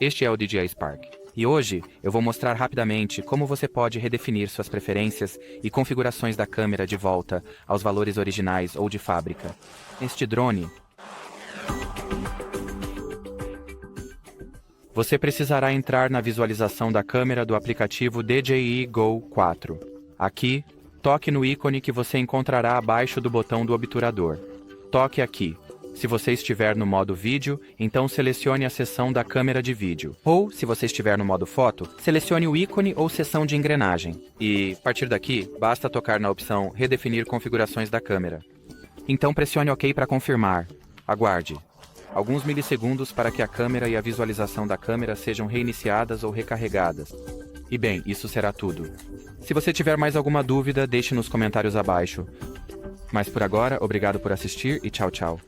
Este é o DJI SPARK. E hoje eu vou mostrar rapidamente como você pode redefinir suas preferências e configurações da câmera de volta aos valores originais ou de fábrica. Este drone, você precisará entrar na visualização da câmera do aplicativo DJI GO 4. Aqui, toque no ícone que você encontrará abaixo do botão do obturador. Toque aqui. Se você estiver no modo vídeo, então selecione a seção da câmera de vídeo. Ou, se você estiver no modo foto, selecione o ícone ou seção de engrenagem. E, a partir daqui, basta tocar na opção Redefinir configurações da câmera. Então pressione OK para confirmar. Aguarde alguns milissegundos para que a câmera e a visualização da câmera sejam reiniciadas ou recarregadas. E bem, isso será tudo. Se você tiver mais alguma dúvida, deixe nos comentários abaixo. Mas por agora, obrigado por assistir e tchau, tchau.